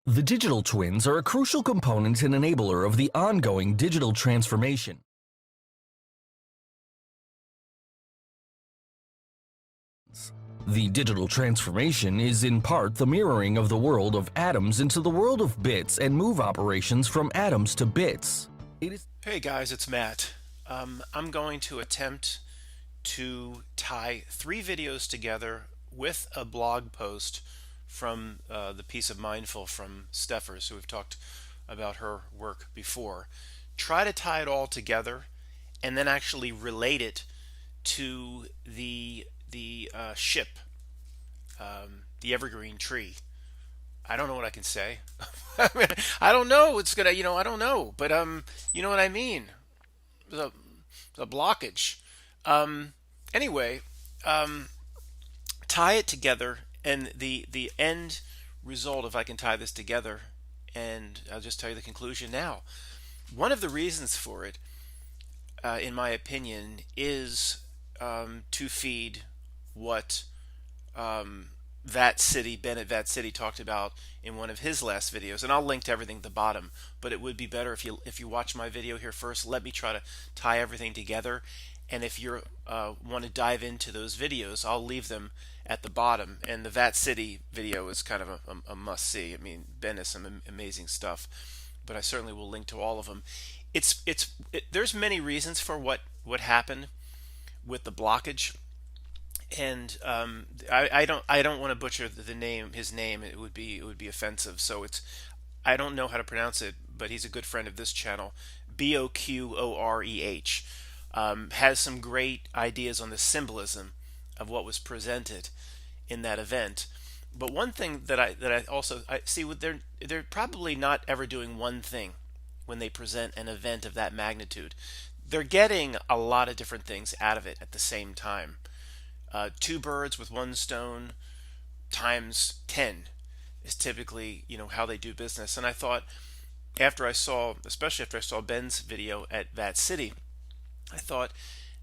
The digital twins are a crucial component and enabler of the ongoing digital transformation. The digital transformation is in part the mirroring of the world of atoms into the world of bits and move operations from atoms to bits. Hey guys, it's Matt. I'm going to attempt to tie 3 videos together with a blog post from the Peace of Mindful from Stephers, who we've talked about her work before. Try to tie it all together and then actually relate it to the ship, the evergreen tree. I don't know what I can say. I don't know. It's gonna, I don't know, but you know what I mean. The blockage. Anyway, tie it together, and the end result, if I can tie this together, and I'll just tell you the conclusion now. One of the reasons for it, in my opinion, is to feed what Bennett That City talked about in one of his last videos, and I'll link to everything at the bottom. But it would be better if you watch my video here first. Let me try to tie everything together, and if you want to dive into those videos, I'll leave them at the bottom. And the That City video is kind of a must-see. I mean, Ben has some amazing stuff, but I certainly will link to all of them. There's many reasons for what happened with the blockage. And I don't want to butcher his name. It would be offensive. So I don't know how to pronounce it, but he's a good friend of this channel. Boquoreh has some great ideas on the symbolism of what was presented in that event. But one thing that I also see, they're probably not ever doing one thing when they present an event of that magnitude. They're getting a lot of different things out of it at the same time. 2 birds with 1 stone times 10 is typically, how they do business. And I thought, especially after I saw Ben's video at That City, I thought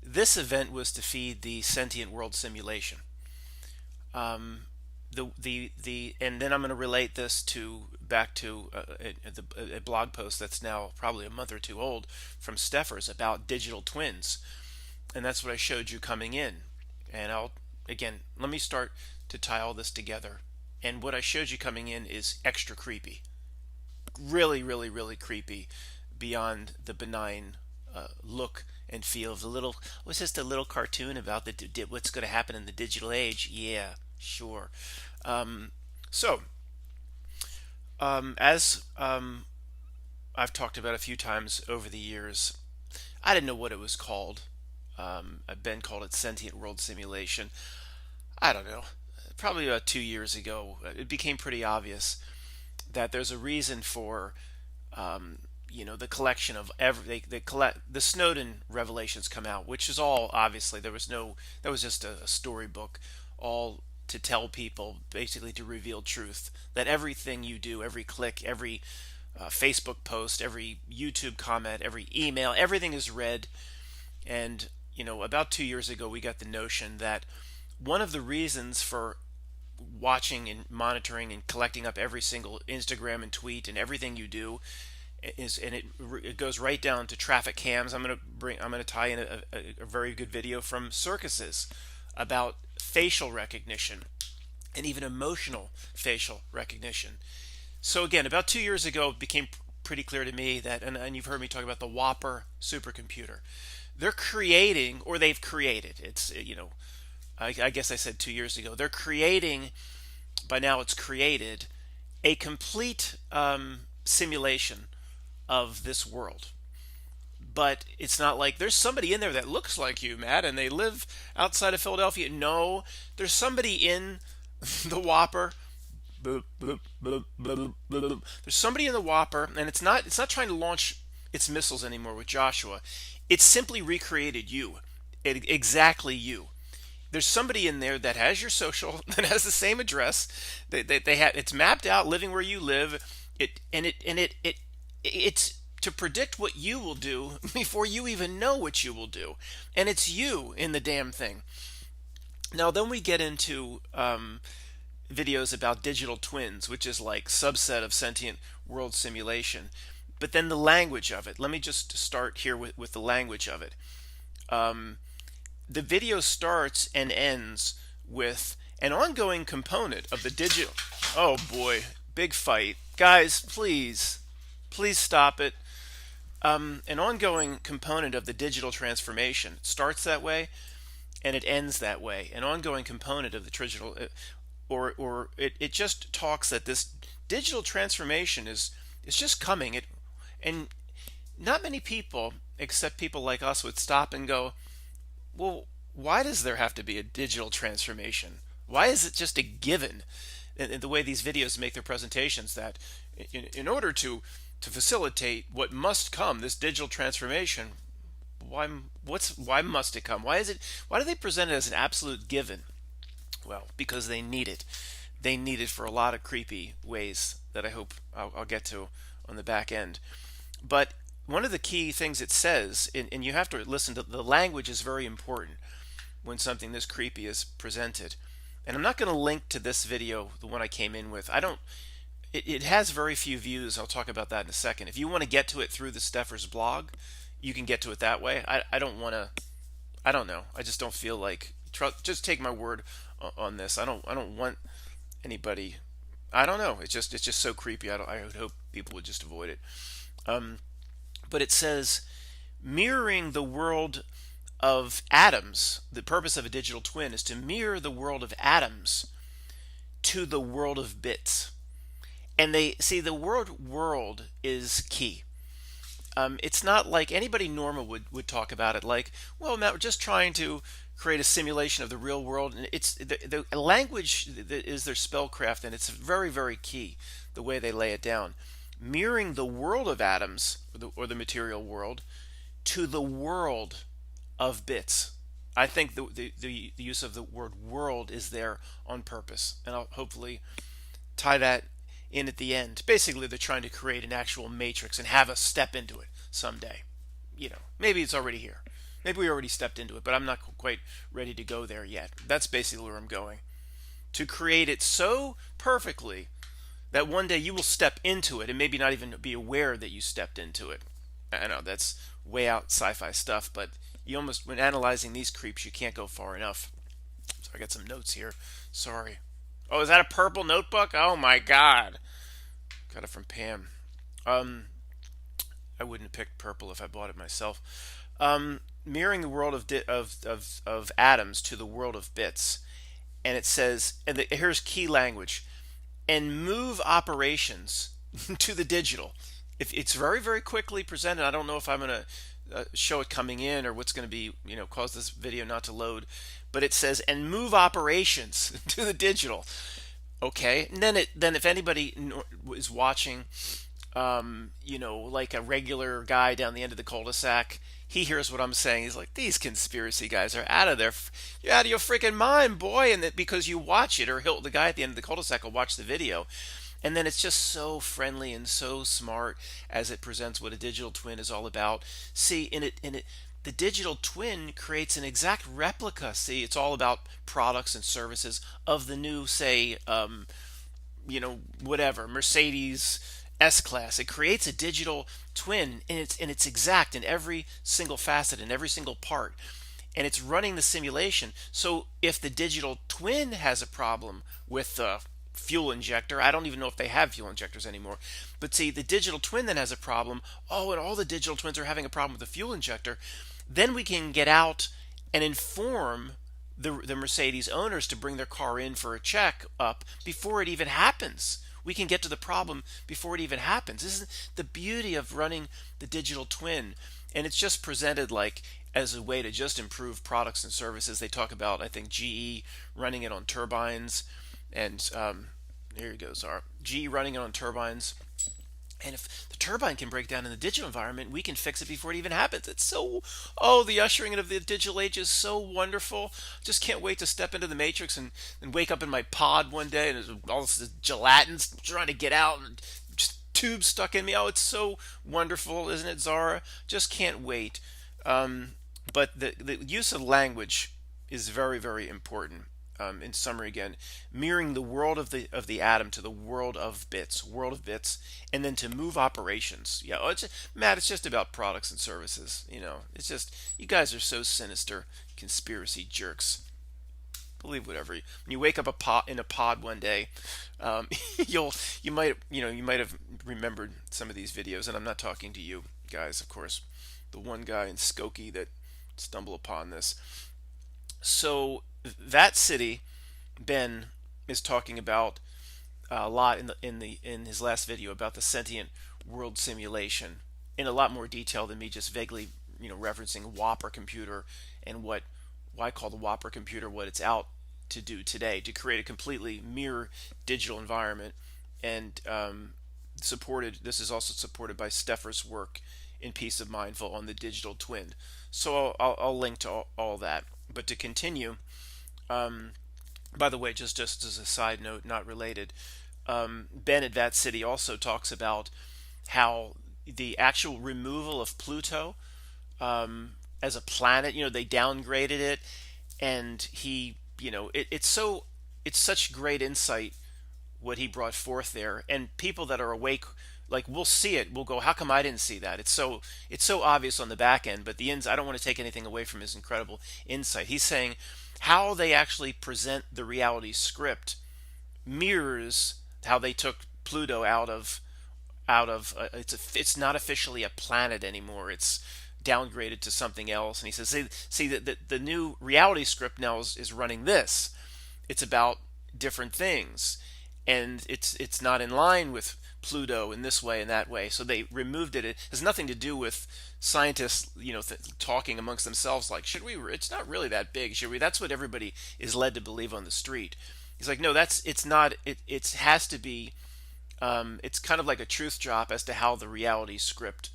this event was to feed the Sentient World Simulation. And then I'm going to relate this back to a blog post that's now probably a month or 2 old from Stephers about digital twins, and that's what I showed you coming in. And let me start to tie all this together. And what I showed you coming in is extra creepy. Really, really, really creepy beyond the benign look and feel of was this a little cartoon about what's going to happen in the digital age? Yeah, sure. As I've talked about a few times over the years, I didn't know what it was called. Ben called it Sentient World Simulation. I don't know. Probably about 2 years ago, it became pretty obvious that there's a reason for, the collection of the Snowden revelations come out, which is all obviously that was just a storybook, all to tell people, basically to reveal truth, that everything you do, every click, every Facebook post, every YouTube comment, every email, everything is read. And about 2 years ago, we got the notion that one of the reasons for watching and monitoring and collecting up every single Instagram and tweet and everything you do it goes right down to traffic cams. I'm going to tie in a very good video from Circuses about facial recognition and even emotional facial recognition. So again, about 2 years ago, it became pretty clear to me that, and you've heard me talk about the Whopper supercomputer. They've created, I guess I said 2 years ago, they're creating, by now it's created, a complete simulation of this world. But it's not like there's somebody in there that looks like you, Matt, and they live outside of Philadelphia. No, there's somebody in the Whopper. There's somebody in the Whopper, and it's not trying to launch its missiles anymore with Joshua. It's simply recreated you, exactly you. There's somebody in there that has your social, that has the same address. They have, it's mapped out, living where you live. It's to predict what you will do before you even know what you will do, and it's you in the damn thing. Now then we get into videos about digital twins, which is like subset of sentient world simulation. But then the language of it. Let me just start here with the language of it. Um, the video starts and ends with an ongoing component of the digital. Oh boy, big fight. Guys, please stop it. An ongoing component of the digital transformation. It starts that way and it ends that way. An ongoing component of the digital, or it just talks that this digital transformation is just coming. And not many people, except people like us, would stop and go, well, why does there have to be a digital transformation? Why is it just a given in the way these videos make their presentations that in order to facilitate what must come, this digital transformation, why must it come? Why do they present it as an absolute given? Well, because they need it. They need it for a lot of creepy ways that I hope I'll get to on the back end. But one of the key things it says, and you have to listen to the language, is very important when something this creepy is presented. And I'm not going to link to this video, the one I came in with. I don't. It has very few views. I'll talk about that in a second. If you want to get to it through the Stephers blog, you can get to it that way. I don't want to. I don't know. I just don't feel like. Just take my word on this. I don't want anybody. I don't know. It's just so creepy. I would hope people would just avoid it. But it says, mirroring the world of atoms. The purpose of a digital twin is to mirror the world of atoms to the world of bits. And they see the word world is key. It's not like anybody normal would talk about it like, well, Matt, we're just trying to create a simulation of the real world. And it's the language that is their spellcraft, and it's very, very key the way they lay it down. Mirroring the world of atoms, or the material world, to the world of bits. I think the use of the word world is there on purpose, and I'll hopefully tie that in at the end. Basically, they're trying to create an actual matrix and have us step into it someday. Maybe it's already here. Maybe we already stepped into it, but I'm not quite ready to go there yet. That's basically where I'm going. To create it so perfectly that one day you will step into it and maybe not even be aware that you stepped into it. I know that's way out sci-fi stuff, but when analyzing these creeps, you can't go far enough. So I got some notes here. Sorry. Oh, is that a purple notebook? Oh my God. Got it from Pam. I wouldn't have picked purple if I bought it myself. Mirroring the world of atoms to the world of bits. And it says, here's key language, and move operations to the digital. If it's very, very quickly presented, I don't know if I'm going to show it coming in or what's going to be, cause this video not to load. But it says, and move operations to the digital. Okay, and then if anybody is watching, like a regular guy down the end of the cul-de-sac, he hears what I'm saying. He's like, these conspiracy guys are out of their, you're out of your freaking mind, boy. And that because you watch it, or the guy at the end of the cul-de-sac will watch the video. And then it's just so friendly and so smart as it presents what a digital twin is all about. See, in it, the digital twin creates an exact replica. See, it's all about products and services of the new, say, whatever, Mercedes S-Class. It creates a digital twin, and it's exact in every single facet, in every single part. And it's running the simulation. So if the digital twin has a problem with the fuel injector, I don't even know if they have fuel injectors anymore, but see, the digital twin then has a problem. Oh, and all the digital twins are having a problem with the fuel injector. Then we can get out and inform the Mercedes owners to bring their car in for a check up before it even happens. We can get to the problem before it even happens. This is the beauty of running the digital twin. And it's just presented like as a way to just improve products and services. They talk about, I think, GE running it on turbines. And here it goes, GE running it on turbines. And if the turbine can break down in the digital environment, we can fix it before it even happens. It's the ushering in of the digital age is so wonderful. Just can't wait to step into the matrix and wake up in my pod one day and there's all this gelatin's trying to get out and just tubes stuck in me. Oh, it's so wonderful, isn't it, Zara? Just can't wait. But the use of language is very, very important. in summary again, mirroring the world of the atom to the world of bits, and then to move operations. Yeah, Matt, it's just about products and services. It's just you guys are so sinister, conspiracy jerks. Believe whatever. When you wake up in a pod one day, um, you might have remembered some of these videos, and I'm not talking to you guys, of course. The one guy in Skokie that stumbled upon this. So that city, Ben is talking about a lot in his last video about the sentient world simulation in a lot more detail than me just vaguely referencing Whopper computer and what why I call the Whopper computer what it's out to do today to create a completely mirror digital environment and supported. This is also supported by Stephers' work in Peace of Mindful on the digital twin. So I'll link to all that. But to continue, um, by the way, just as a side note, not related, Ben at That City also talks about how the actual removal of Pluto as a planet, they downgraded it, and it's such great insight what he brought forth there, and people that are awake, like we'll see it, we'll go, how come I didn't see that? It's so obvious on the back end, but the ends, I don't want to take anything away from his incredible insight. He's saying how they actually present the reality script mirrors how they took Pluto out of it's not officially a planet anymore. It's downgraded to something else. And he says, see the new reality script now is running this. It's about different things, and it's not in line with Pluto in this way and that way. So they removed it. It has nothing to do with scientists, talking amongst themselves like, should we? It's not really that big, should we? That's what everybody is led to believe on the street. He's like, no, it's not. It has to be. It's kind of like a truth drop as to how the reality script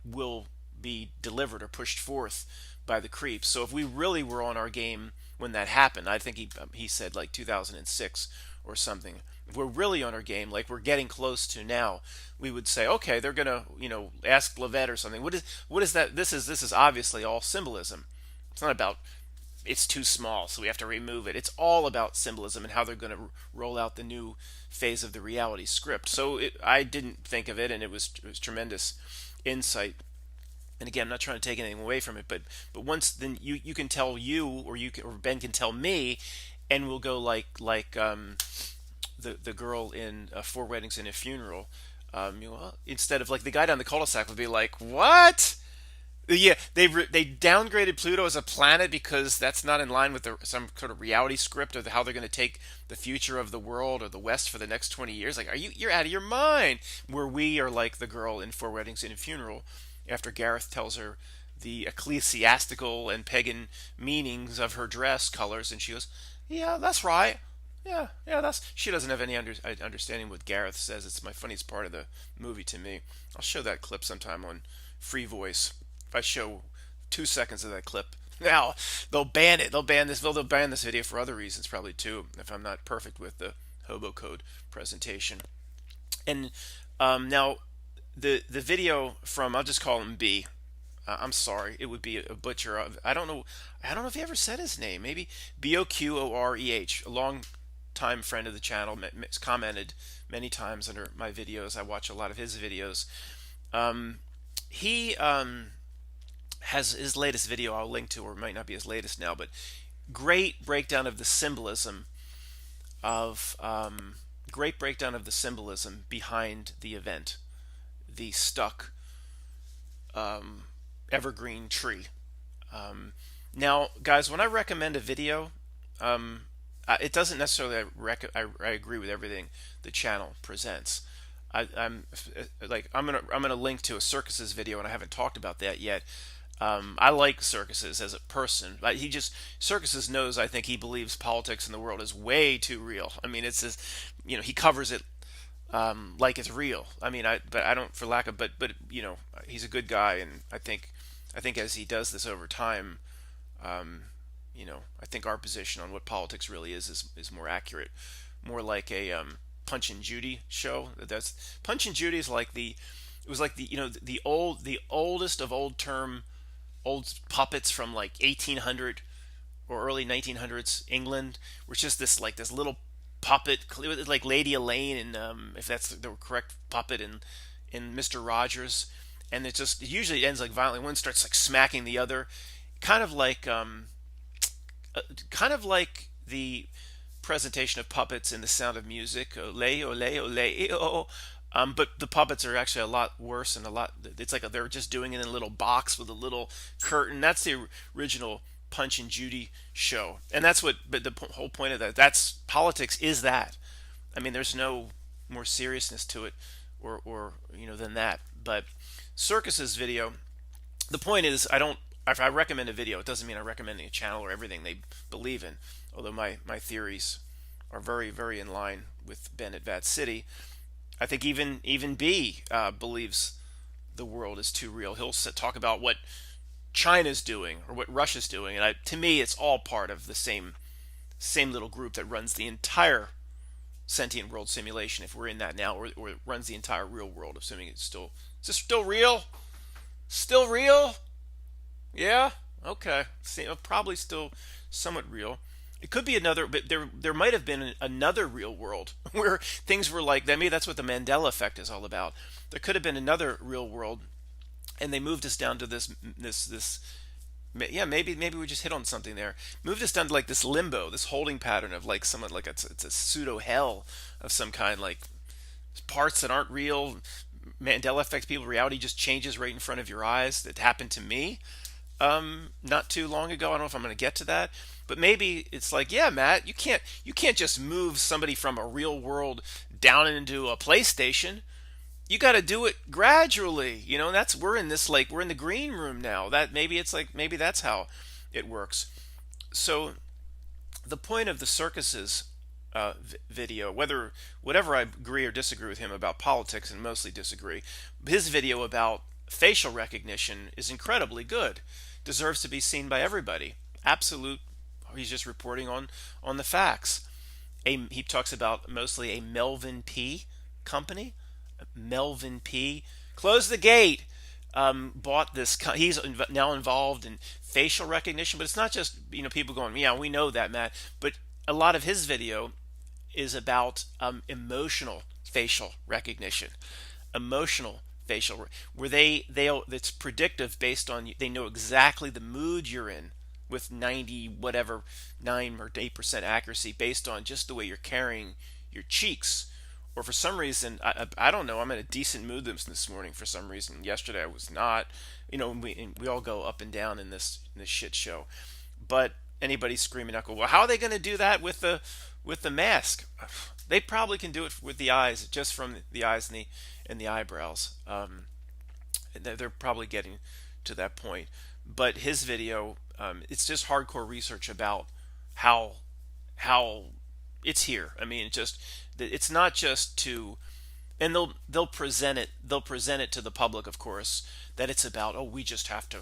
will be delivered or pushed forth by the creeps. So if we really were on our game when that happened, I think he said like 2006 or something. If we're really on our game, like we're getting close to now, we would say, okay, they're gonna ask Levette or something. What is that? This is obviously all symbolism. It's not about it's too small, so we have to remove it. It's all about symbolism and how they're going to roll out the new phase of the reality script. So I didn't think of it, and it was tremendous insight. And again, I'm not trying to take anything away from it, but once then you can tell or Ben can tell me, and we'll go like the girl in Four Weddings and a Funeral. Instead of like the guy down the cul-de-sac would be like, what? Yeah, they downgraded Pluto as a planet because that's not in line with some sort of reality script of how they're going to take the future of the world or the West for the next 20 years. Like, you're out of your mind? Where we are like the girl in Four Weddings and a Funeral, after Gareth tells her the ecclesiastical and pagan meanings of her dress colors, and she goes, "Yeah, that's right. Yeah, that's." She doesn't have any understanding what Gareth says. It's my funniest part of the movie to me. I'll show that clip sometime on Free Voice. If I show 2 seconds of that clip, now they'll ban it. They'll ban this. They'll ban this video for other reasons probably too. If I'm not perfect with the hobo code presentation, and now the video from, I'll just call him B. I'm sorry, it would be a butcher of, I don't know if he ever said his name. Maybe Boquoreh, a long time friend of the channel, commented many times under my videos. I watch a lot of his videos. He has his latest video I'll link to, or it might not be his latest now, but great breakdown of the symbolism of behind the event, the stuck evergreen tree. Now, guys, when I recommend a video, it doesn't necessarily I agree with everything the channel presents. I'm gonna link to a Circuses video, and I haven't talked about that yet. I like Circuses as a person. Circuses knows, I think he believes politics in the world is way too real. I mean, it's just, he covers it like it's real. I mean, but I don't, for lack of, but he's a good guy, and I think as he does this over time, I think our position on what politics really is more accurate, more like a Punch and Judy show. That's Punch and Judy is like it was like the oldest of old puppets from like 1800 or early 1900s England, where it's just this little puppet, like Lady Elaine, and if that's the correct puppet in Mister Rogers, and it usually ends like violently. One starts like smacking the other, kind of like kind of like the presentation of puppets in The Sound of Music, ole ole ole oh. But the puppets are actually a lot worse and a lot. It's like they're just doing it in a little box with a little curtain. That's the original Punch and Judy show, and that's what. But the whole point of that's politics. Is that? I mean, there's no more seriousness to it, or than that. But Circuses video. The point is, I don't. If I recommend a video, it doesn't mean I'm recommending a channel or everything they believe in. Although my theories are very very in line with Ben at Vat City. I think even B believes the world is too real. He'll talk about what China's doing or what Russia's doing, and to me, it's all part of the same little group that runs the entire sentient world simulation. If we're in that now, or it runs the entire real world, assuming it's still is this still real? Still real? Yeah. Okay. Probably still somewhat real. It could be another, but there might have been another real world where things were like that. Maybe that's what the Mandela effect is all about. There could have been another real world, and they moved us down to this. Yeah, maybe we just hit on something there. Moved us down to like this limbo, this holding pattern of like someone like it's a pseudo hell of some kind, like parts that aren't real. Mandela effect people, reality just changes right in front of your eyes. That happened to me not too long ago. I don't know if I'm going to get to that, but maybe it's like, yeah, Matt, you can't just move somebody from a real world down into a PlayStation. You got to do it gradually. That's we're in the green room now. That maybe that's how it works. So the point of the Circuses video, whatever I agree or disagree with him about politics, and mostly disagree, his video about facial recognition is incredibly good. Deserves to be seen by everybody. Absolute. He's just reporting on the facts. He talks about mostly a Melvin P. company. Melvin P. Close the gate. Bought this. He's now involved in facial recognition, but it's not just people going, yeah, we know that, Matt. But a lot of his video is about emotional facial recognition. Emotional facial, where it's predictive based on they know exactly the mood you're in with 9 or 8% accuracy based on just the way you're carrying your cheeks. Or for some reason, I don't know, I'm in a decent mood this morning for some reason. Yesterday I was not. We all go up and down in this shit show. But anybody screaming out, well, how are they going to do that with the mask? They probably can do it with the eyes, just from the eyes and the eyebrows. They're probably getting to that point. But his video, it's just hardcore research about how it's here. I mean, it's not just to, and they'll present it to the public, of course, that it's about, we just have to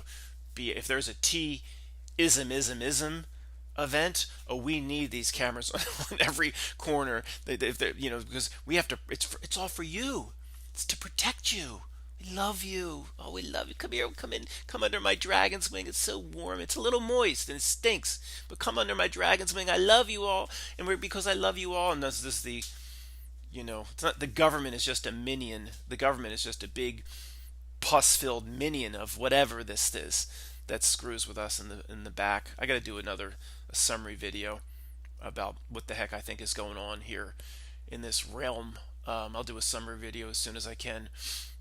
be, if there's a ism event, we need these cameras on every corner. Because we have to. It's all for you. It's to protect you. We love you. Oh, we love you. Come here. Come in. Come under my dragon's wing. It's so warm. It's a little moist and it stinks. But come under my dragon's wing. I love you all, and because I love you all. And this is the. It's not the government is just a minion. The government is just a big pus-filled minion of whatever this is that screws with us in the back. I got to do a summary video about what the heck I think is going on here in this realm. I'll do a summary video as soon as I can.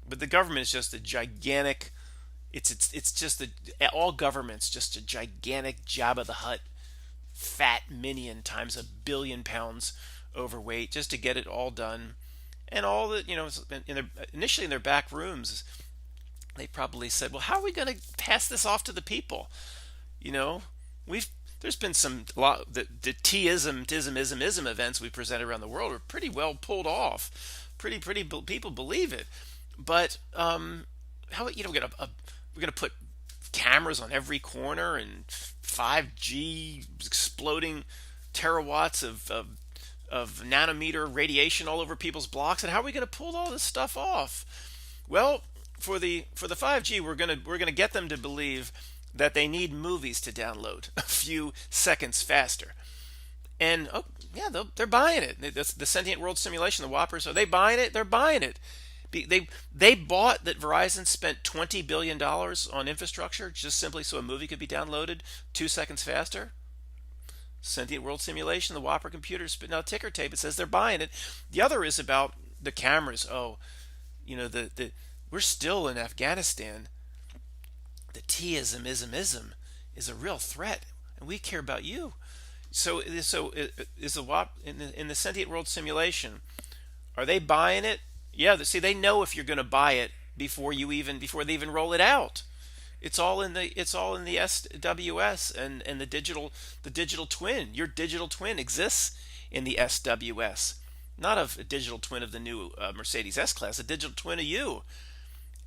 But the government is just a gigantic. It's just all government's just a gigantic Jabba the Hutt, fat minion times 1 billion pounds overweight, just to get it all done. And all that initially in their back rooms, they probably said, well, how are we going to pass this off to the people? There's been the T-ism events we presented around the world are pretty well pulled off. Pretty people believe it. But we're going to put cameras on every corner and 5G exploding terawatts of nanometer radiation all over people's blocks, and how are we going to pull all this stuff off? Well, for the 5G, we're gonna get them to believe that they need movies to download a few seconds faster. And oh yeah, they're buying it. The sentient world simulation, the Whoppers, are they buying it? They're buying it. They bought that Verizon spent $20 billion on infrastructure just simply so a movie could be downloaded 2 seconds faster. Sentient world simulation, the Whopper computers spitting out ticker tape. It says they're buying it. The other is about the cameras. Oh, the we're still in Afghanistan. The T-ism is a real threat, and we care about you. So is the WAP in the sentient world simulation? Are they buying it? Yeah. See, they know if you're going to buy it before they even roll it out. It's all in the SWS and the digital twin. Your digital twin exists in the SWS, not a digital twin of the new Mercedes S-Class, a digital twin of you,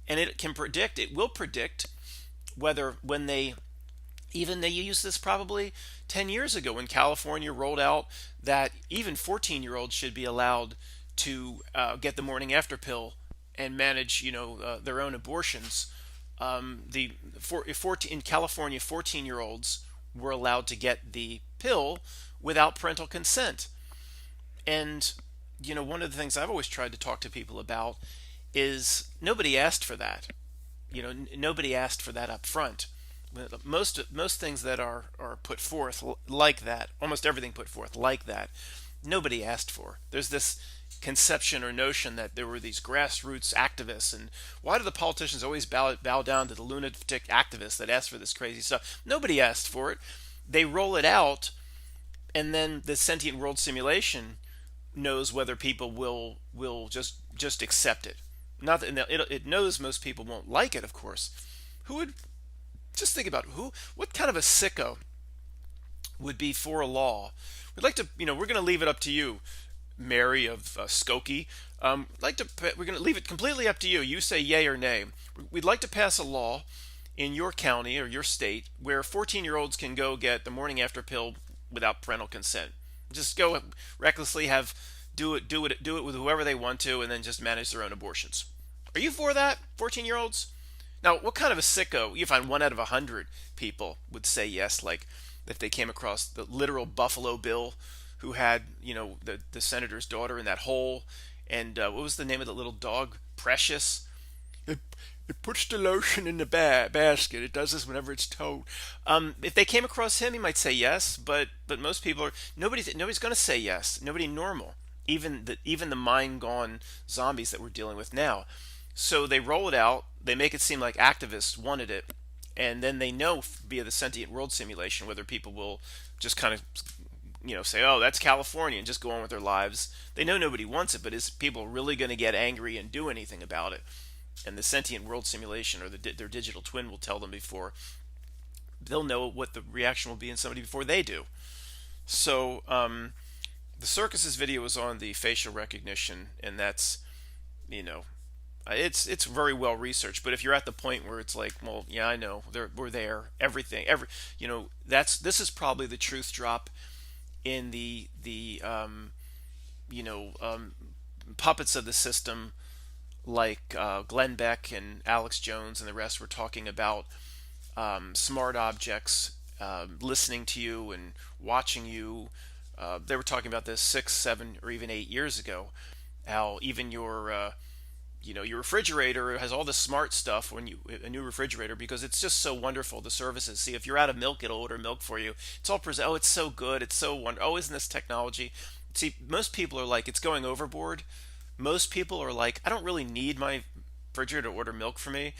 and it will predict whether when they used this probably 10 years ago when California rolled out that even 14-year-olds should be allowed to get the morning after pill and manage, their own abortions. In California, 14-year-olds were allowed to get the pill without parental consent. And, one of the things I've always tried to talk to people about is nobody asked for that. Nobody asked for that up front. Most things that are put forth like that, almost everything put forth like that, nobody asked for. There's this conception or notion that there were these grassroots activists, and why do the politicians always bow down to the lunatic activists that ask for this crazy stuff? Nobody asked for it. They roll it out, and then the sentient world simulation knows whether people will just accept it. Not that it knows most people won't like it, of course. Who would just think about what kind of a sicko would be for a law? We'd like to, we're going to leave it up to you, Mary of Skokie. We're going to leave it completely up to you. You say yay or nay. We'd like to pass a law in your county or your state where 14-year-olds can go get the morning after pill without parental consent. Just go recklessly do it with whoever they want to, and then just manage their own abortions. Are you for that, 14-year-olds? Now, what kind of a sicko? You find 1 out of 100 people would say yes, like if they came across the literal Buffalo Bill, who had the senator's daughter in that hole, and what was the name of the little dog? Precious. It puts the lotion in the basket. It does this whenever it's told. If they came across him, he might say yes, but most people are nobody's going to say yes. Nobody normal, even the mind gone zombies that we're dealing with now. So they roll it out. They make it seem like activists wanted it, and then they know via the sentient world simulation whether people will just kind of say, oh, that's California, and just go on with their lives. They know nobody wants it, but is people really going to get angry and do anything about it? And the sentient world simulation or their digital twin will tell them before. They'll know what the reaction will be in somebody before they do. So the Circuses video is on the facial recognition, and that's, it's very well researched. But if you're at the point where it's like, well, yeah, I know we're there, this is probably the truth drop in the puppets of the system, like Glenn Beck and Alex Jones and the rest were talking about smart objects listening to you and watching you. They were talking about this 6, 7, or even 8 years ago. How even your refrigerator has all the smart stuff a new refrigerator, because it's just so wonderful, the services. See, if you're out of milk, it'll order milk for you. It's all oh, it's so good, it's so wonderful. Oh, isn't this technology? See, most people are like, it's going overboard. Most people are like, I don't really need my refrigerator to order milk for me,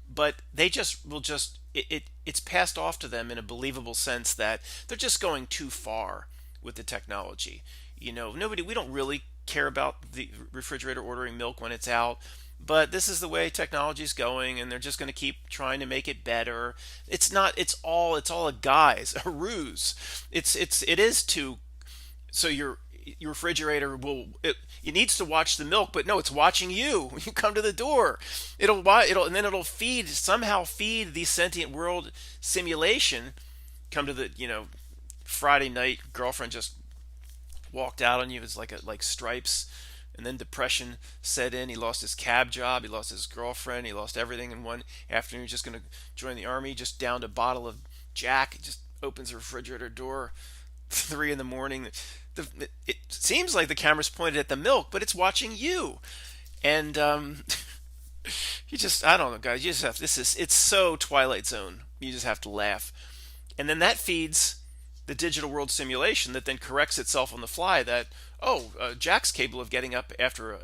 but they it's passed off to them in a believable sense that they're just going too far with the technology. We don't really care about the refrigerator ordering milk when it's out, but this is the way technology is going, and they're just going to keep trying to make it better. It's all a guise, a ruse. It is to, so your refrigerator it needs to watch the milk, but no, it's watching you when you come to the door. And then it'll somehow feed the sentient world simulation. Come to the Friday night, girlfriend just walked out on you. It's like Stripes And then depression set in. He lost his cab job. He lost his girlfriend. He lost everything in one afternoon. He's just going to join the army. Just downed a bottle of Jack. He just opens the refrigerator door, 3 in the morning. It seems like the camera's pointed at the milk, but it's watching you. And you just, I don't know, guys. You just have, it's so Twilight Zone. You just have to laugh. And then that feeds the digital world simulation that then corrects itself on the fly that, Jack's capable of getting up after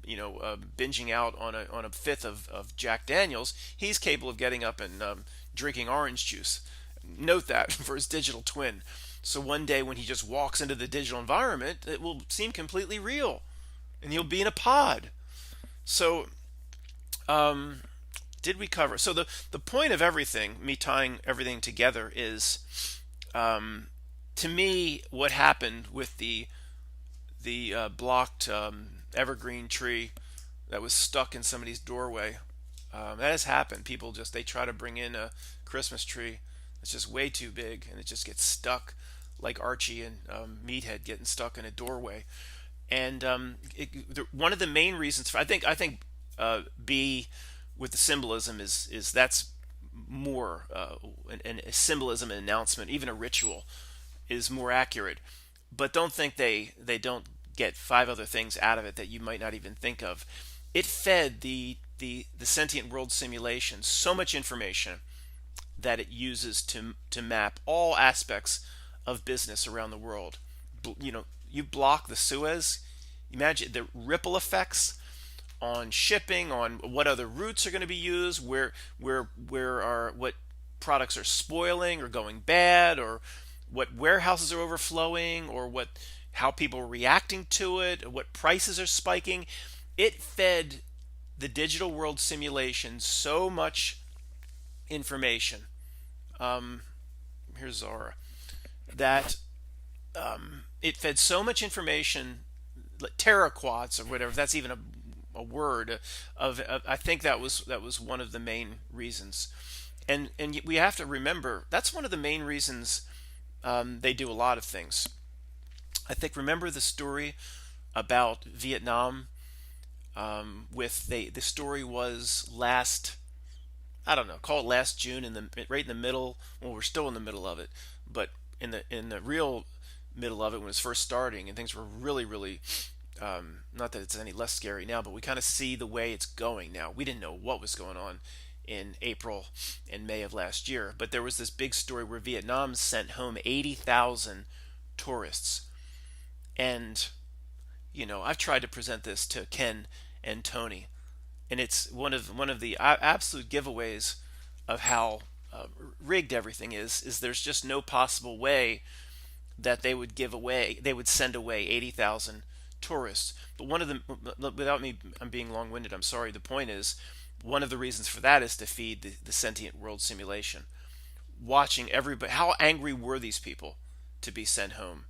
binging out on a fifth of Jack Daniels. He's capable of getting up and drinking orange juice. Note that for his digital twin. So one day when he just walks into the digital environment, it will seem completely real, and he'll be in a pod. So, did we cover? So the point of everything, me tying everything together, is to me what happened with the blocked evergreen tree that was stuck in somebody's doorway. That has happened. People they try to bring in a Christmas tree that's just way too big, and it just gets stuck, like Archie and Meathead getting stuck in a doorway. And one of the main reasons I think B with the symbolism is that's more and a symbolism, an announcement, even a ritual is more accurate. But don't think they don't get 5 other things out of it that you might not even think of. It fed the sentient world simulation so much information that it uses to map all aspects of business around the world. You block the Suez, imagine the ripple effects on shipping, on what other routes are going to be used, what products are spoiling or going bad, or what warehouses are overflowing, or how people are reacting to it, what prices are spiking. It fed the digital world simulation so much information. Here's Zara. That it fed so much information, like teraquats or whatever. If that's even a word of. I think that was one of the main reasons, and we have to remember that's one of the main reasons they do a lot of things. I think remember the story about Vietnam. The story was I don't know, call it last June, right in the middle. Well, we're still in the middle of it, but in the real middle of it when it was first starting, and things were really, really, not that it's any less scary now, but we kind of see the way it's going now. We didn't know what was going on in April and May of last year, but there was this big story where Vietnam sent home 80,000 tourists, and I've tried to present this to Ken and Tony, and it's one of the absolute giveaways of how rigged everything is there's just no possible way that they would send away 80,000 tourists. But one of them, without me, I'm being long-winded, I'm sorry. The point is, one of the reasons for that is to feed the sentient world simulation. Watching everybody, how angry were these people to be sent home?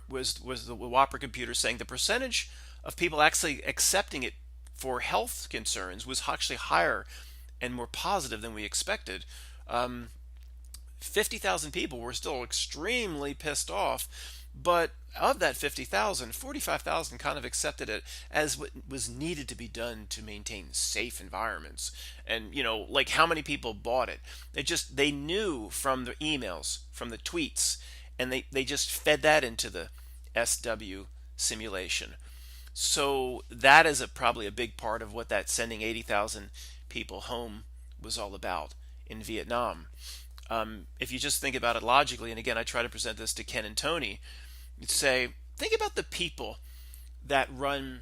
Was the Whopper computer saying the percentage of people actually accepting it for health concerns was actually higher and more positive than we expected. 50,000 people were still extremely pissed off, but of that 50,000, 45,000 kind of accepted it as what was needed to be done to maintain safe environments. And like how many people bought it? They knew from the emails, from the tweets, and they just fed that into the SW simulation. So that is probably a big part of what that sending 80,000 people home was all about in Vietnam. If you just think about it logically, and again, I try to present this to Ken and Tony, you'd say, think about the people that run,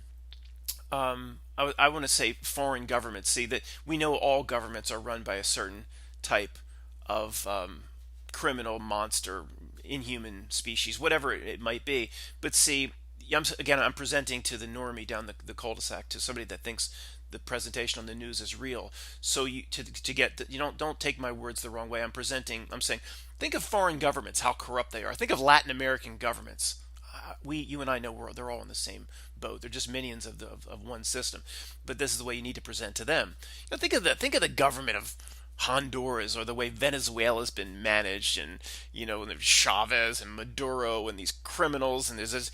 I want to say foreign governments. See, that we know all governments are run by a certain type of criminal monster, inhuman species, whatever it might be. But see, I'm presenting to the normie down the cul-de-sac, to somebody that thinks the presentation on the news is real. So don't take my words the wrong way. I'm saying, think of foreign governments, how corrupt they are. Think of Latin American governments. You and I know they're all in the same boat. They're just minions of one system. But this is the way you need to present to them. Think of the government of Honduras or the way Venezuela's been managed, and and there's Chavez and Maduro and these criminals, and there's this,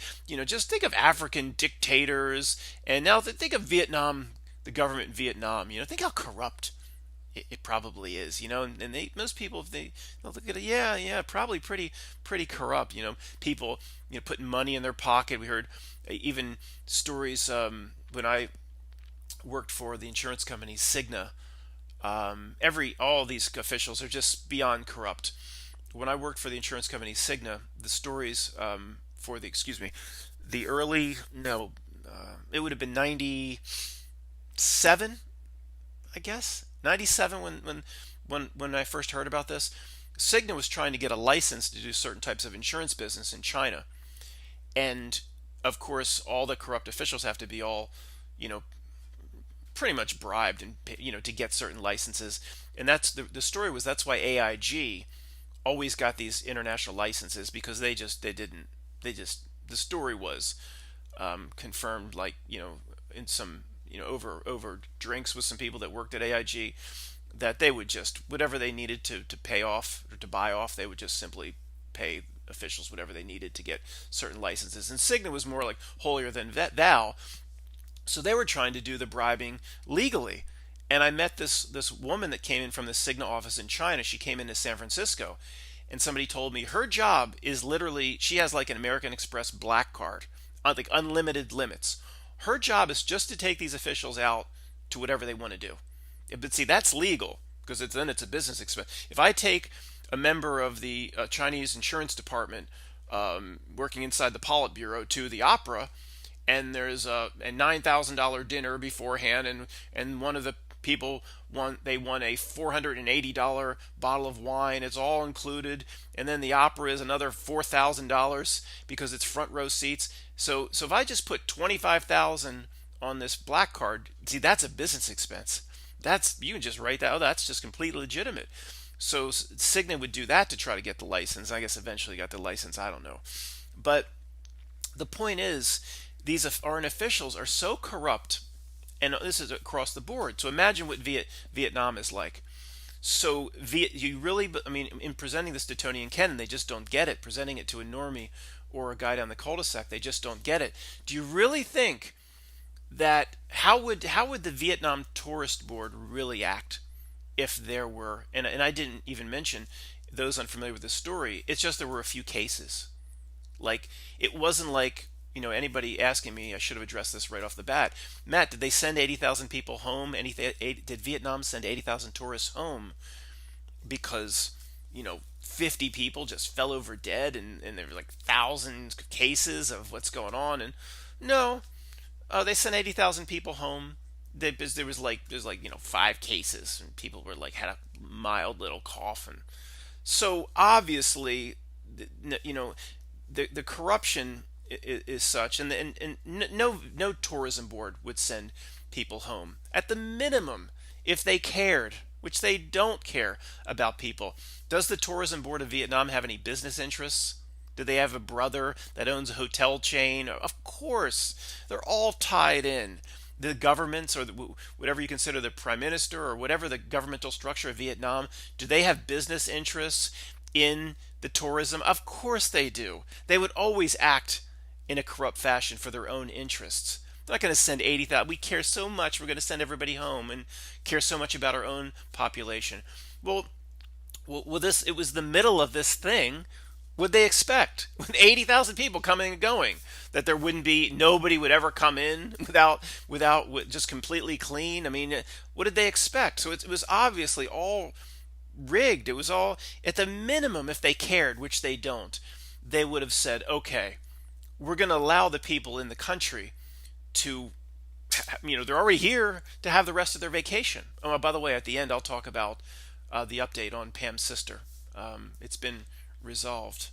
just think of African dictators, and now think of Vietnam, the government in Vietnam. Think how corrupt it probably is, and most people, if they'll look at it, yeah, probably pretty corrupt, people, putting money in their pocket. We heard even stories when I worked for the insurance company Cigna. All these officials are just beyond corrupt. When I worked for the insurance company Cigna, the stories for the excuse me, the early no, it would have been 97, I guess 97 when I first heard about this. Cigna was trying to get a license to do certain types of insurance business in China, and of course, all the corrupt officials have to be all, you know, pretty much bribed and to get certain licenses. And that's the story was that's why AIG always got these international licenses, because the story was confirmed, like, in some, over drinks with some people that worked at AIG, that they would just, whatever they needed to pay off or to buy off, they would just simply pay officials whatever they needed to get certain licenses. And Cigna was more like holier than thou. So they were trying to do the bribing legally. And I met this woman that came in from the Cigna office in China. She came into San Francisco, and somebody told me her job is literally, she has like an American Express black card, like unlimited limits. Her job is just to take these officials out to whatever they want to do. But see, that's legal, because then it's a business expense. If I take a member of the Chinese insurance department working inside the Politburo to the opera, and there's a $9,000 dinner beforehand, and one of the people won a $480 bottle of wine. It's all included, and then the opera is another $4,000 because it's front row seats. So if I just put $25,000 on this black card, see, that's a business expense. You can just write that. Oh, that's just completely legitimate. So Cigna would do that to try to get the license. I guess eventually got the license. I don't know, but the point is, these foreign officials are so corrupt, and this is across the board. So imagine what Vietnam is like. So in presenting this to Tony and Ken, they just don't get it. Presenting it to a normie or a guy down the cul-de-sac, they just don't get it. Do you really think that how would the Vietnam Tourist Board really act if there were, and I didn't even mention those unfamiliar with the story, it's just there were a few cases. Like, it wasn't like, anybody asking me, I should have addressed this right off the bat. Matt, did they send 80,000 people home? Did Vietnam send 80,000 tourists home because, 50 people just fell over dead, and there were like thousands of cases of what's going on? And no, they sent 80,000 people home. There's like 5 cases, and people were like, had a mild little cough. And so obviously, the corruption is such, and no tourism board would send people home. At the minimum, if they cared, which they don't care about people. Does the tourism board of Vietnam have any business interests? Do they have a brother that owns a hotel chain? Of course, they're all tied in. The governments, or whatever you consider the prime minister, or whatever the governmental structure of Vietnam, do they have business interests in the tourism? Of course they do. They would always act in a corrupt fashion for their own interests. They're not going to send 80,000. We care so much, we're going to send everybody home, and care so much about our own population. Well, it was the middle of this thing. Would they expect, with 80,000 people coming and going, that there wouldn't be, nobody would ever come in without just completely clean? I mean, what did they expect? So it was obviously all rigged. It was all, at the minimum, if they cared, which they don't, they would have said, okay, we're going to allow the people in the country to, they're already here, to have the rest of their vacation. Oh, by the way, at the end, I'll talk about the update on Pam's sister. It's been resolved.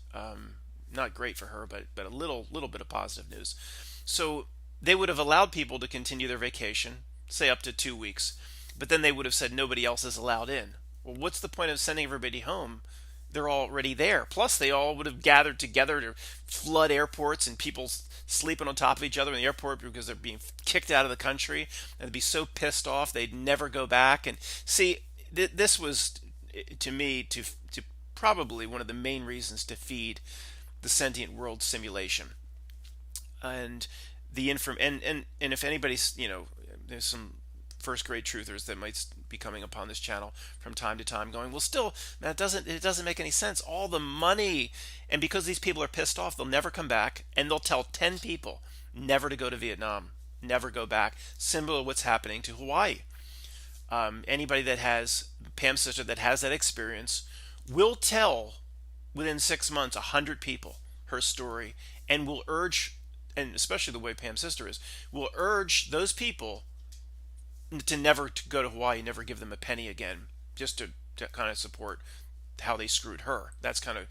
Not great for her, but a little bit of positive news. So they would have allowed people to continue their vacation, say up to 2 weeks, but then they would have said nobody else is allowed in. Well, what's the point of sending everybody home? They're already there. Plus, they all would have gathered together to flood airports, and people sleeping on top of each other in the airport because they're being kicked out of the country, and they'd be so pissed off they'd never go back. And see, this was, to me, to probably one of the main reasons to feed the Sentient World Simulation. And and if anybody's, there's some first grade truthers that might be coming upon this channel from time to time going, well, still, man, it doesn't make any sense, all the money. And because these people are pissed off, they'll never come back, and they'll tell 10 people never to go to Vietnam, never go back. Similar to what's happening to Hawaii. Anybody that has, Pam's sister, that has that experience will tell within 6 months 100 people her story, and will urge, and especially the way Pam's sister is, will urge those people to never to go to Hawaii, never give them a penny again, just to kind of support how they screwed her. That's kind of,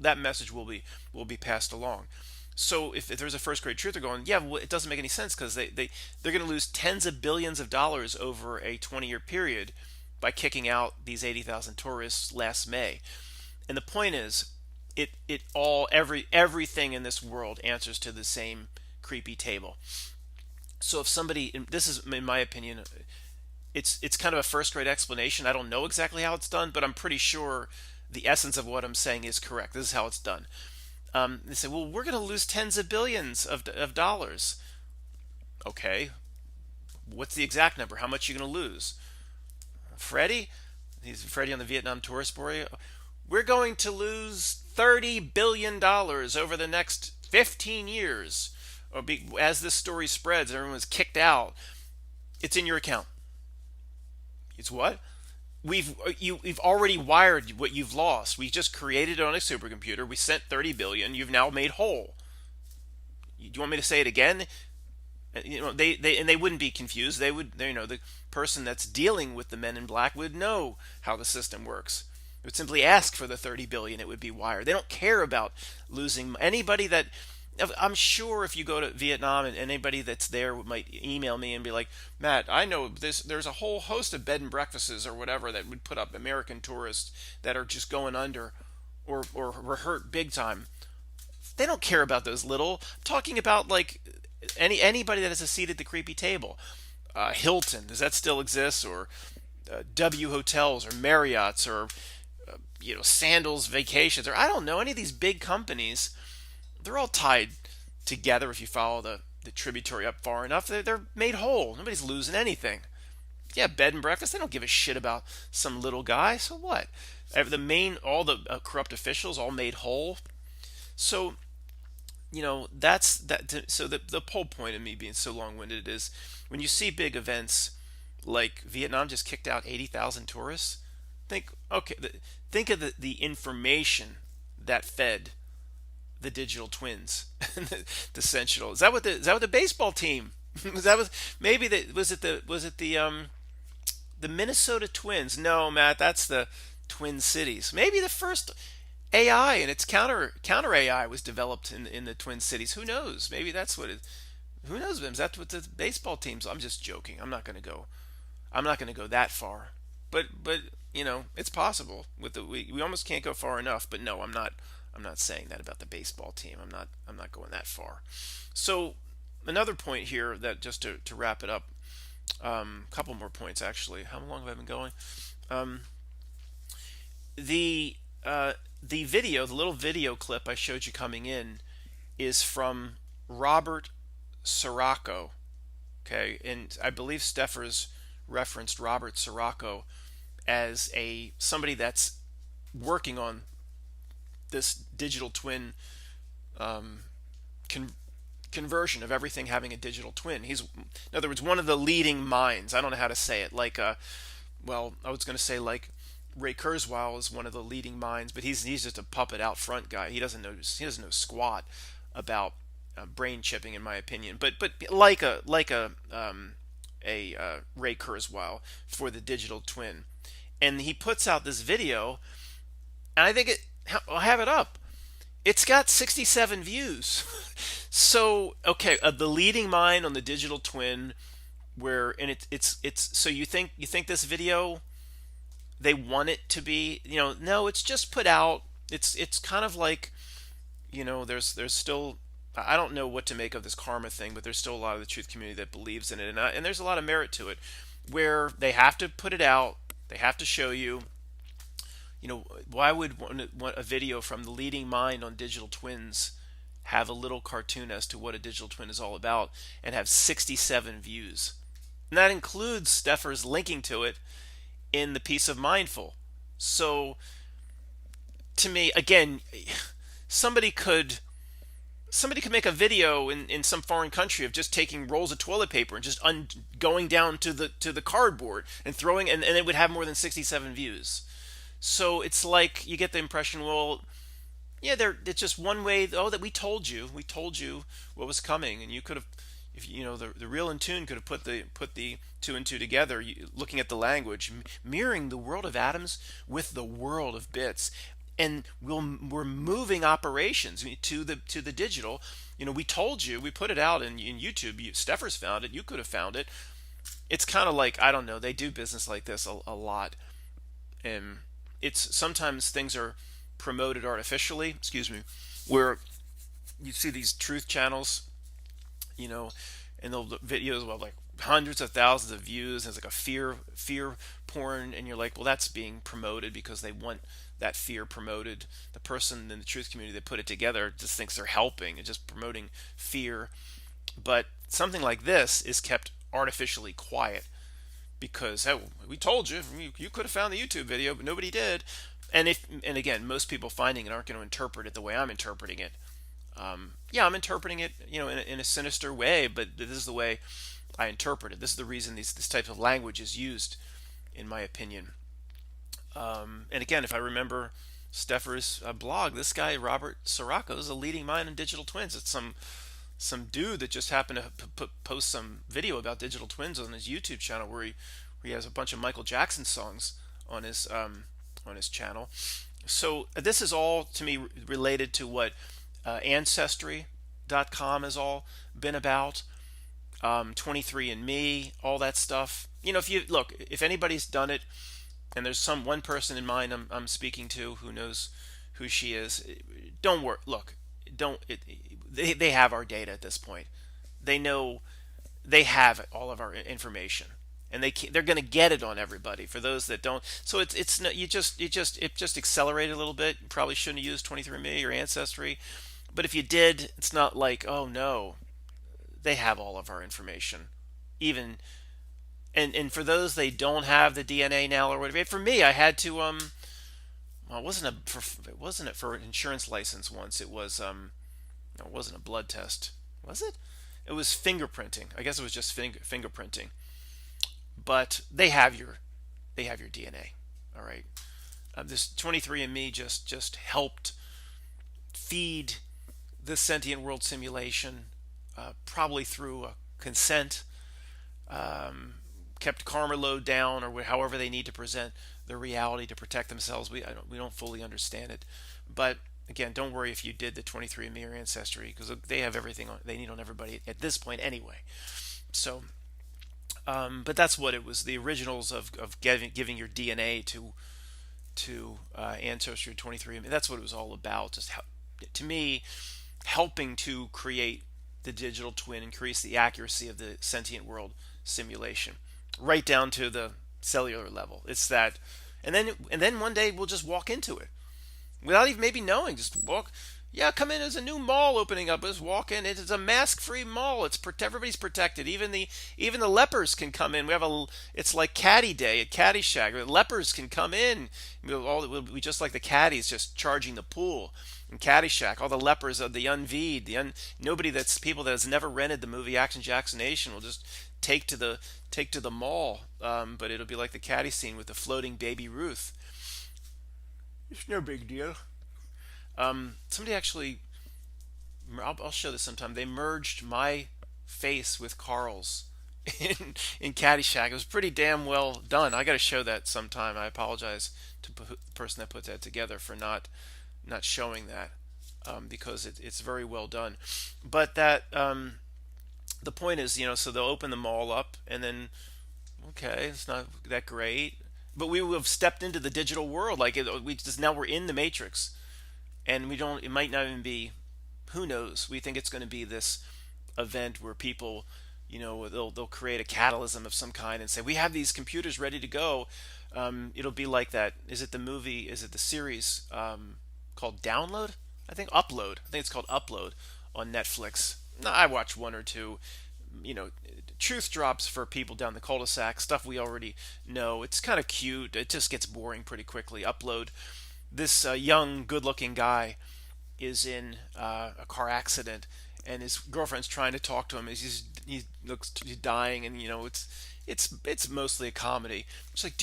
that message will be passed along. So if there's a first grade truther going, yeah, well, it doesn't make any sense, because they're going to lose tens of billions of dollars over a 20-year period by kicking out these 80,000 tourists last May. And the point is, everything in this world answers to the same creepy table. So if somebody, and this is in my opinion, it's kind of a first grade explanation. I don't know exactly how it's done, but I'm pretty sure the essence of what I'm saying is correct. This is how it's done. They say, well, we're going to lose tens of billions of dollars. Okay, what's the exact number? How much are you going to lose? Freddie? He's Freddie on the Vietnam tourist board. We're going to lose $30 billion over the next 15 years. As this story spreads, everyone's kicked out. It's in your account. It's what? We've already wired what you've lost. We just created it on a supercomputer. We sent 30 billion. You've now made whole. Do you want me to say it again? They wouldn't be confused. The person that's dealing with the men in black would know how the system works. It would simply ask for the 30 billion. It would be wired. They don't care about losing anybody that. I'm sure if you go to Vietnam, and anybody that's there might email me and be like, Matt, I know there's a whole host of bed and breakfasts or whatever that would put up American tourists that are just going under or were hurt big time. They don't care about those little. I'm talking about like anybody that has a seat at the creepy table. Hilton, does that still exist? Or W Hotels or Marriott's or Sandals Vacations, or I don't know, any of these big companies. They're all tied together. If you follow the tributary up far enough, they're made whole. Nobody's losing anything. Yeah, bed and breakfast, they don't give a shit about some little guy. So what? All the corrupt officials all made whole. So that's that. So the whole point of me being so long-winded is, when you see big events like Vietnam just kicked out 80,000 tourists, think of the information that fed the digital twins, the Sentinel. Is that what the baseball team? Was it the Minnesota Twins? No, Matt, that's the Twin Cities. Maybe the first AI and its counter AI was developed in the Twin Cities. Who knows? Maybe that's what it. Who knows? Is that what the baseball teams? I'm just joking. I'm not going to go that far. But it's possible. We almost can't go far enough. But no, I'm not saying that about the baseball team. I'm not going that far. So another point here, that just to wrap it up, a couple more points actually. How long have I been going? The little video clip I showed you coming in is from Robert Sirocco. Okay, and I believe Stephers referenced Robert Sirocco as somebody that's working on this digital twin conversion of everything having a digital twin. He's, in other words, one of the leading minds. I don't know how to say it. I was going to say like Ray Kurzweil is one of the leading minds, but he's just a puppet out front guy. He doesn't know squat about brain chipping, in my opinion. But like a Ray Kurzweil for the digital twin, and he puts out this video, and I think I'll have it up. It's got 67 views. So okay, the leading mind on the digital twin, it's so you think this video, they want it to be, no, it's just put out. It's kind of like, there's still, I don't know what to make of this karma thing, but there's still a lot of the truth community that believes in it, and there's a lot of merit to it, where they have to put it out They have to show you, why would a video from the leading mind on digital twins have a little cartoon as to what a digital twin is all about and have 67 views? And that includes Stephers linking to it in the piece of Mindful. So to me, again, somebody could somebody could make a video in some foreign country of just taking rolls of toilet paper and just going down to the cardboard and throwing, and it would have more than 67 views. So it's like you get the impression, well, yeah, it's just one way. Oh, that we told you what was coming, and you could have, if the real in tune could have put the two and two together, looking at the language, mirroring the world of atoms with the world of bits, and we're moving operations to the digital. We told you, we put it out in YouTube. Stephers found it. You could have found it. It's kind of like, I don't know. They do business like this a lot, and it's sometimes things are promoted artificially. Excuse me, where you see these truth channels, you know, and the videos will have like hundreds of thousands of views, and it's like a fear porn, and you're like, well, that's being promoted because they want that fear promoted. The person in the truth community that put it together just thinks they're helping and just promoting fear. But something like this is kept artificially quiet because, hey, we told you, you could have found the YouTube video, but nobody did. And again, most people finding it aren't going to interpret it the way I'm interpreting it. Yeah, I'm interpreting it, in a sinister way, but this is the way I interpret it. This is the reason this type of language is used, in my opinion. And again, if I remember Stephers' blog, this guy Robert Sirocco is a leading mind in digital twins. It's some dude that just happened to post some video about digital twins on his YouTube channel, where he has a bunch of Michael Jackson songs on his channel. So this is all to me related to what Ancestry.com has all been about. 23andMe, all that stuff. If anybody's done it, and there's one person in mind I'm speaking to who knows who she is, don't worry. Look, they have our data at this point. They know, they have all of our information, and they're going to get it on everybody. For those that don't, so it's it just accelerated a little bit. You probably shouldn't have used 23andMe or Ancestry, but if you did, it's not like, oh no, they have all of our information. Even and for those they don't have the DNA now or whatever. For me, I had to well, it wasn't for an insurance license once. It was no, it wasn't a blood test. Was it? It was fingerprinting. I guess it was just fingerprinting. But they have your DNA. All right. This 23andMe just helped feed the sentient world simulation, probably through consent, kept karma load down, or however they need to present their reality to protect themselves. We don't fully understand it, but again, don't worry if you did the 23andMe or Ancestry, because they have everything they need on everybody at this point anyway. So, but that's what it was. The originals of giving your DNA to Ancestry 23andMe. That's what it was all about. Just to me, helping to create the digital twin, increase the accuracy of the sentient world simulation, right down to the cellular level. It's that, and then one day we'll just walk into it without even maybe knowing. Just walk. Yeah, come in. There's a new mall opening up. Just walk in. It is a mask-free mall. Everybody's protected. Even the lepers can come in. It's like Caddy Day at Caddyshack. The lepers can come in. We'll be just like the caddies, just charging the pool in Caddyshack. All the lepers of the unveed, people that has never rented the movie Action Jackson Nation will just take to the mall. But it'll be like the caddy scene with the floating baby Ruth. It's no big deal. Somebody actually, I'll show this sometime. They merged my face with Carl's in Caddyshack. It was pretty damn well done. I got to show that sometime. I apologize to the person that put that together for not showing that, because it's very well done. But that the point is, so they'll open the mall up, and then okay, it's not that great, but we will have stepped into the digital world. Like now we're in the Matrix. And it might not even be, who knows? We think it's going to be this event where people they'll create a catalysm of some kind and say we have these computers ready to go. It'll be like that. Is it the movie? Is it the series called Download? I think Upload. I think it's called Upload on Netflix. No, I watched one or two. You know, truth drops for people down the cul-de-sac, stuff we already know. It's kind of cute. It just gets boring pretty quickly. Upload. This young, good-looking guy is in a car accident, and his girlfriend's trying to talk to him. He's dying, and it's mostly a comedy. It's like,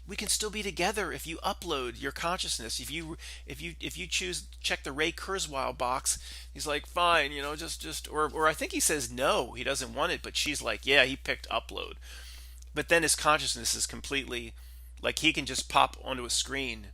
we can still be together if you upload your consciousness. If you choose check the Ray Kurzweil box. He's like, fine, just or I think he says no, he doesn't want it, but she's like, yeah, he picked upload. But then his consciousness is completely like he can just pop onto a screen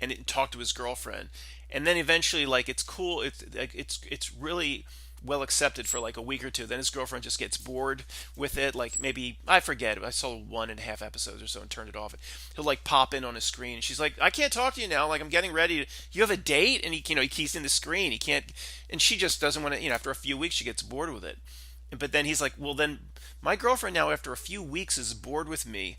and talk to his girlfriend, and then eventually, like, it's cool. It's really well accepted for like a week or two. Then his girlfriend just gets bored with it. Like, maybe I forget. I saw 1.5 episodes or so and turned it off. He'll like pop in on his screen, and she's like, "I can't talk to you now. Like, I'm getting ready. You have a date?" And he keys in the screen. He can't, and she just doesn't want to. After a few weeks, she gets bored with it. But then he's like, "Well, then my girlfriend now, after a few weeks, is bored with me.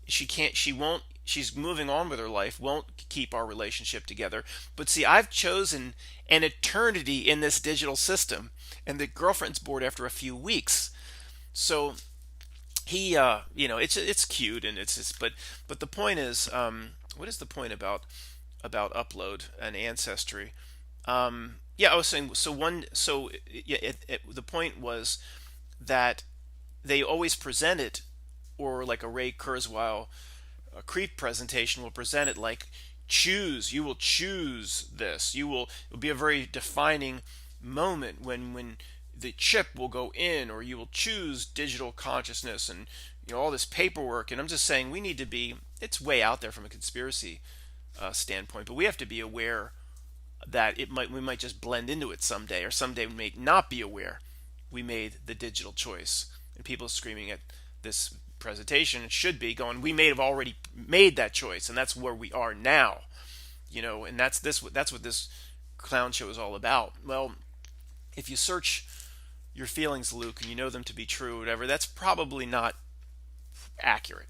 She won't, she's moving on with her life, won't keep our relationship together. But see, I've chosen an eternity in this digital system, and the girlfriend's bored after a few weeks." So he, it's cute, and it's just, but the point is, what is the point about upload and ancestry? Yeah, I was saying, yeah, the point was that they always present it, or like a Ray Kurzweil a creep presentation will present it like, you will choose this. It'll be a very defining moment when the chip will go in, or you will choose digital consciousness, and all this paperwork. And I'm just saying, it's way out there from a conspiracy standpoint, but we have to be aware that we might just blend into it someday, or someday we may not be aware we made the digital choice. And people screaming at this presentation, it should be going, we may have already made that choice, and that's where we are now. And that's what this clown show is all about. Well, if you search your feelings, Luke, and you know them to be true, whatever, that's probably not accurate.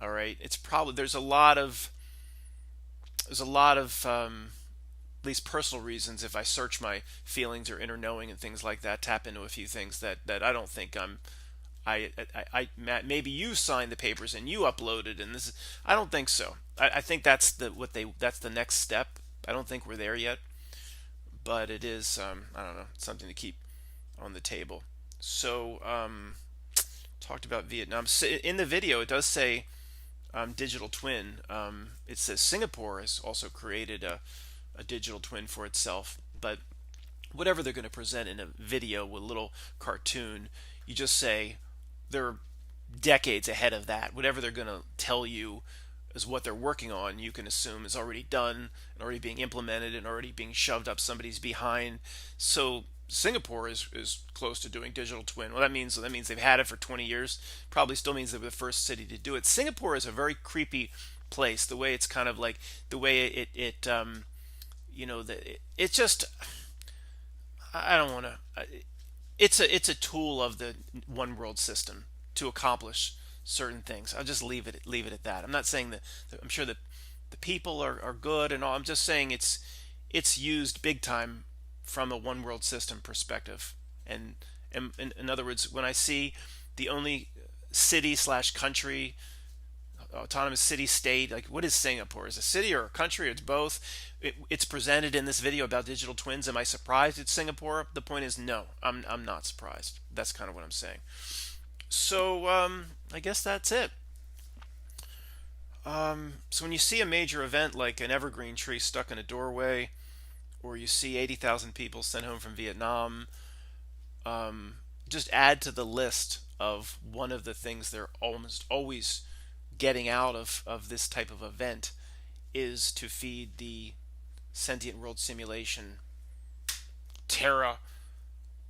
All right, it's probably there's a lot of at least personal reasons. If I search my feelings or inner knowing and things like that, tap into a few things that I don't think maybe you signed the papers and you uploaded, and I don't think so. I think that's the next step. I don't think we're there yet, but it is, I don't know, something to keep on the table. So, talked about Vietnam. In the video, it does say digital twin. It says Singapore has also created a digital twin for itself, but whatever they're going to present in a video with a little cartoon, you just say they're decades ahead of that. Whatever they're going to tell you is what they're working on, you can assume is already done and already being implemented and already being shoved up somebody's behind. So Singapore is close to doing digital twin. Well, that means they've had it for 20 years. Probably still means they were the first city to do it. Singapore is a very creepy place. The way it's kind of like the way it's just, I don't want to. It's a tool of the one world system to accomplish certain things. I'll just leave it at that. I'm not saying that I'm sure that the people are good and all. I'm just saying it's used big time from a one world system perspective. And in other words, when I see the only city / country, autonomous city state, like, what is Singapore? Is it a city or a country? It's both. It's presented in this video about digital twins. Am I surprised it's Singapore? The point is, no, I'm not surprised. That's kind of what I'm saying. So I guess that's it. So when you see a major event like an evergreen tree stuck in a doorway, or you see 80,000 people sent home from Vietnam, just add to the list of one of the things they're almost always getting out of this type of event is to feed the sentient world simulation Terra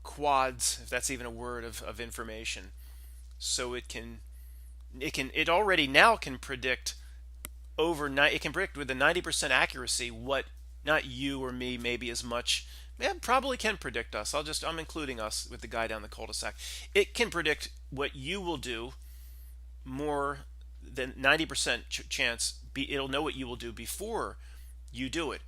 quads, if that's even a word, of information. So it already now can predict it can predict with a 90% accuracy what, not you or me maybe as much, Yeah, probably can predict us. I'm including us with the guy down the cul-de-sac. It can predict what you will do more than 90% chance. It'll know what you will do before you do it.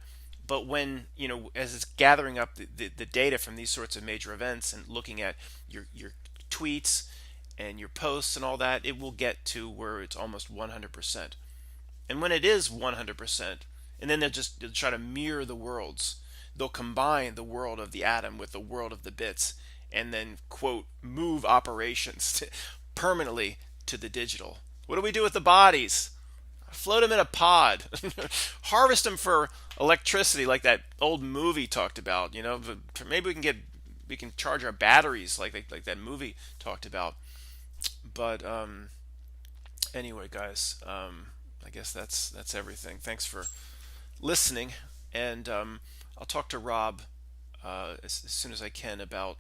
But when, as it's gathering up the data from these sorts of major events and looking at your tweets and your posts and all that, it will get to where it's almost 100%. And when it is 100%, and then they'll try to mirror the worlds. They'll combine the world of the atom with the world of the bits, and then, quote, move operations permanently to the digital. What do we do with the bodies? Float them in a pod. Harvest them for electricity, like that old movie talked about. Maybe we can charge our batteries like that movie talked about. But anyway, guys, I guess that's everything. Thanks for listening, and I'll talk to Rob as soon as I can about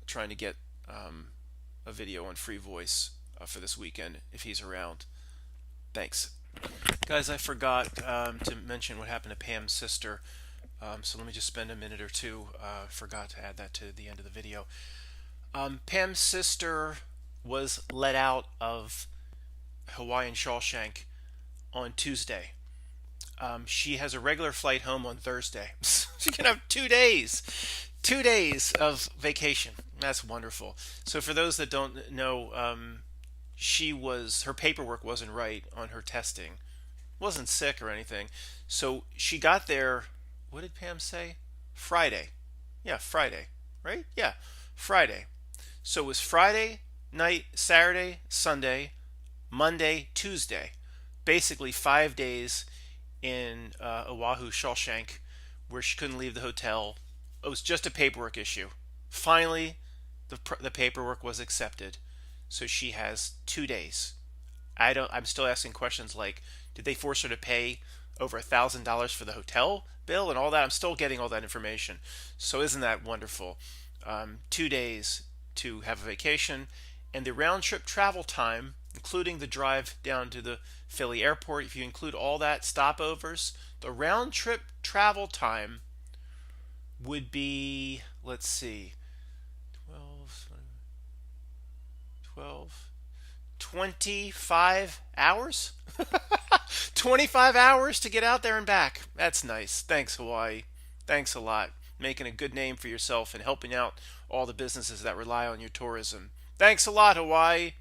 trying to get a video on Free Voice for this weekend if he's around. Thanks. Guys, I forgot to mention what happened to Pam's sister, so let me just spend a minute or two. Forgot to add that to the end of the video. Pam's sister was let out of Hawaiian Shawshank on Tuesday. She has a regular flight home on Thursday. She can have 2 days. 2 days of vacation. That's wonderful. So for those that don't know, her paperwork wasn't right on her testing. Wasn't sick or anything. So she got there, what did Pam say? Friday. Yeah, Friday. Right? Yeah, Friday. So it was Friday night, Saturday, Sunday, Monday, Tuesday. Basically 5 days in Oahu, Shawshank, where she couldn't leave the hotel. It was just a paperwork issue. Finally, the paperwork was accepted, so she has 2 days. I'm still asking questions like, did they force her to pay over $1,000 for the hotel bill and all that? I'm still getting all that information. So isn't that wonderful? 2 days to have a vacation, and the round trip travel time, including the drive down to the Philly airport, if you include all that stopovers, the round trip travel time would be, let's see, 25 hours? 25 hours to get out there and back. That's nice. Thanks, Hawaii. Thanks a lot. Making a good name for yourself and helping out all the businesses that rely on your tourism. Thanks a lot, Hawaii.